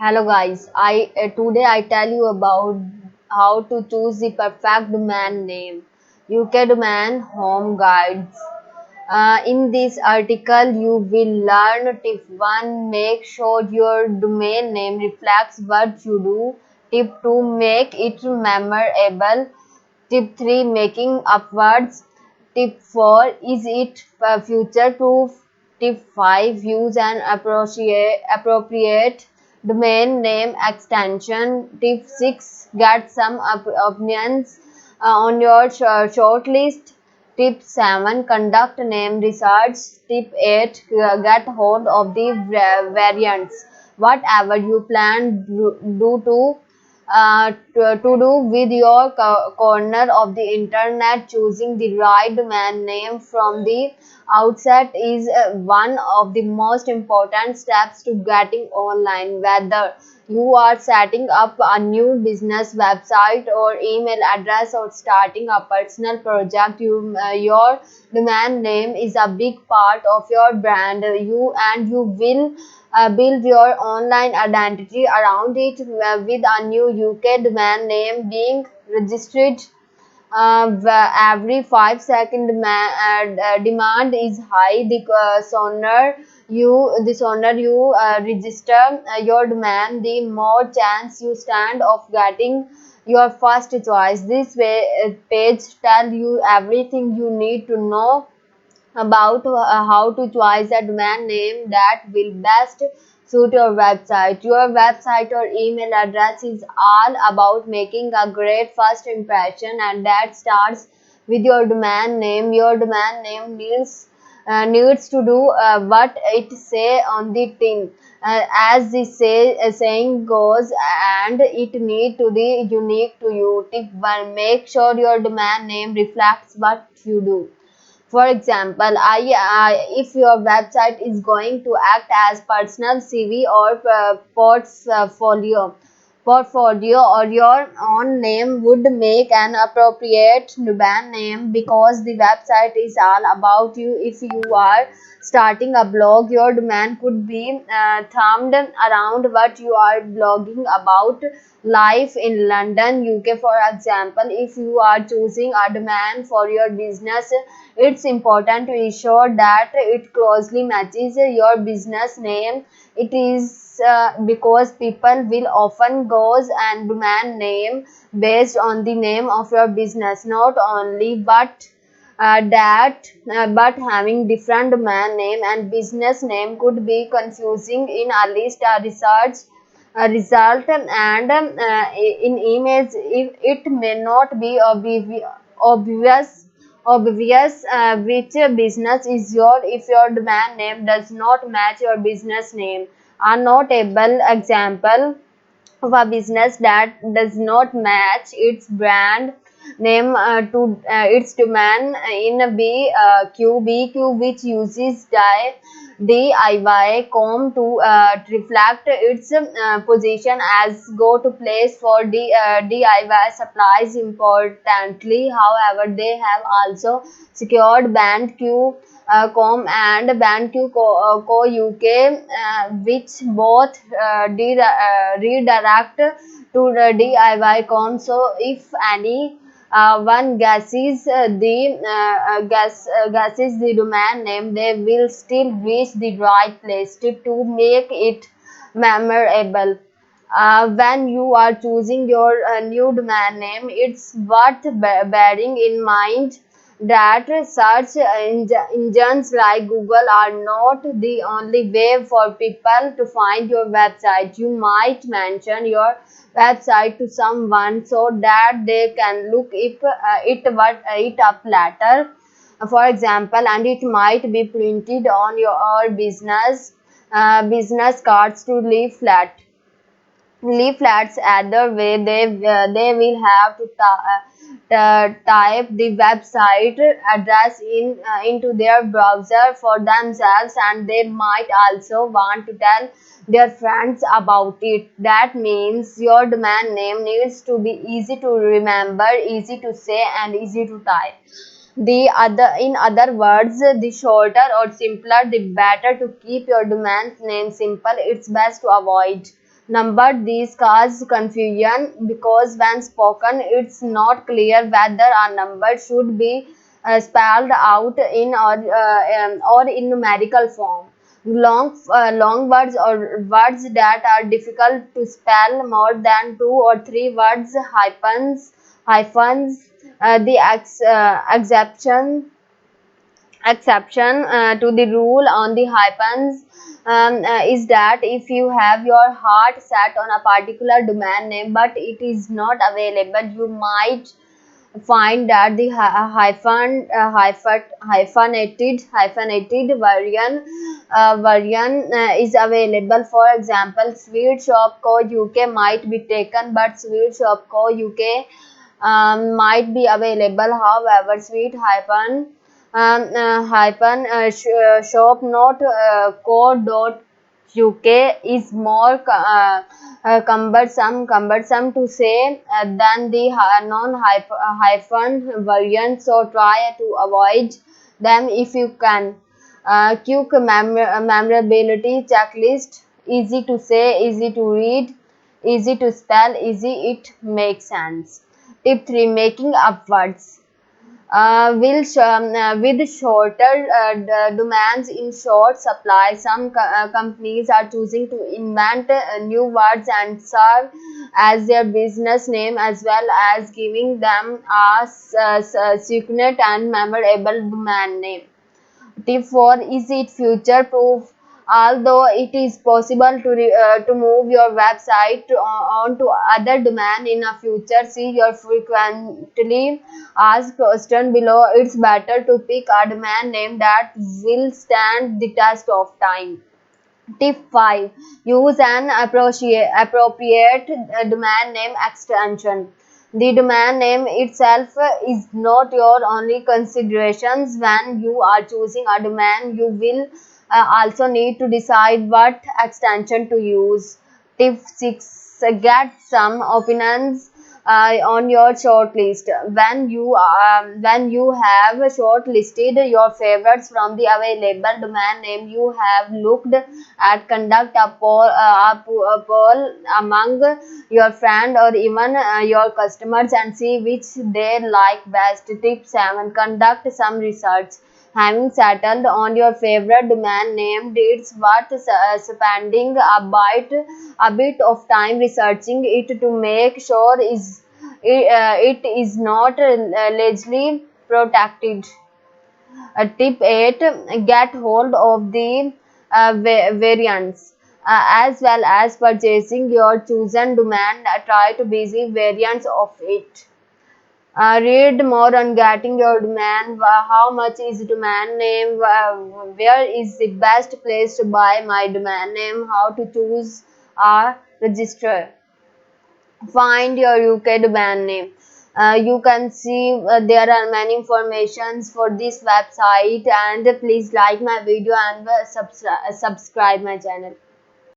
Hello guys, I today I tell you about how to choose the perfect domain name. UK Domain Home Guides. In this article, you will learn tip 1. Make sure your domain name reflects what you do. Tip 2. Make it memorable. Tip 3. Making upwards. Tip 4. Is it future proof? Tip 5. Use an appropriate domain name extension. Tip 6. Get some opinions on your short list. Tip 7. Conduct name research. Tip 8. Get hold of the variants. Whatever you plan, to do with your corner of the internet. Choosing the right domain name from the outset is one of the most important steps to getting online. Whether you are setting up a new business website or email address or starting a personal project, your domain name is a big part of your brand. You will build your online identity around it, with a new UK domain name being registered every 5 second. Demand is high. The sooner you register your domain, the more chance you stand of getting your first choice. This page tell you everything you need to know about how to choose a domain name that will best suit your website. Your website or email address is all about making a great first impression, and that starts with your domain name. Your domain name needs to do what it say on the tin. As the saying goes, and it need to be unique to you. Tip 1. Make sure your domain name reflects what you do. For example, if your website is going to act as personal CV or portfolio, or your own name would make an appropriate domain name because the website is all about you. If you are starting a blog, your domain could be themed around what you are blogging about. Life in London, UK, for example. If you are choosing a domain for your business, it's important to ensure that it closely matches your business name. It is because people will often goes and domain name based on the name of your business, not only but having different domain name and business name could be confusing in a list research result, and in image if it may not be obvious which business is your. If your domain name does not match your business name. A notable example of a business that does not match its brand name to its domain in BQ, which uses DIY.com to reflect its position as go-to place for DIY supplies. Importantly, however, they have also secured BandQ.com and BandQ.co UK, which both redirect to the DIY.com. So, if any one guesses the domain name, they will still reach the right place. Tip 2. Make it memorable. When you are choosing your new domain name, it's worth bearing in mind that search engines like Google are not the only way for people to find your website. You might mention your website to someone so that they can look it up later. For example, and it might be printed on your business cards to leaflets. Either way, they will have to type the website address into their browser for themselves, and they might also want to tell their friends about it. That means your domain name needs to be easy to remember, easy to say, and easy to type. In other words, the shorter or simpler, the better. To keep your domain name simple, it's best to avoid numbered. These cause confusion because when spoken, it's not clear whether a number should be spelled out in or in numerical form. Long words or words that are difficult to spell, more than two or three words, hyphens. The exception to the rule on the hyphens is that if you have your heart set on a particular domain name but it is not available, you might find that the hyphenated version is available. For example, Sweet Shop Co. UK might be taken, but Sweet Shop Co. UK might be available. However, Sweet shop not co. dot UK is more cumbersome to say than the non-hyphen version, so try to avoid them if you can. Quick memorability checklist: easy to say, easy to read, easy to spell, easy it makes sense. Tip 3: making up words. With shorter demands in short supply, some companies are choosing to invent new words and serve as their business name, as well as giving them a succinct and memorable domain name. Tip 4: is it future proof? Although it is possible to move your website on to other domain in a future, see your frequently asked question below. It's better to pick a domain name that will stand the test of time. Tip 5: use an appropriate domain name extension. The domain name itself is not your only considerations when you are choosing a domain. You will also need to decide what extension to use. Tip 6: get some opinions on your short list. When you have shortlisted your favorites from the available domain name, you have looked at conduct a poll among your friend or even your customers and see which they like best. Tip 7: conduct some research. Having settled on your favorite domain name, it's worth spending a bit of time researching it to make sure it is not legally protected. Tip 8: get hold of the variants. As well as purchasing your chosen domain, try to busy variants of it. Read more on getting your domain. How much is domain name? Where is the best place to buy my domain name? How to choose a register. Find your UK domain name. You can see there are many informations for this website, and please like my video and subscribe my channel.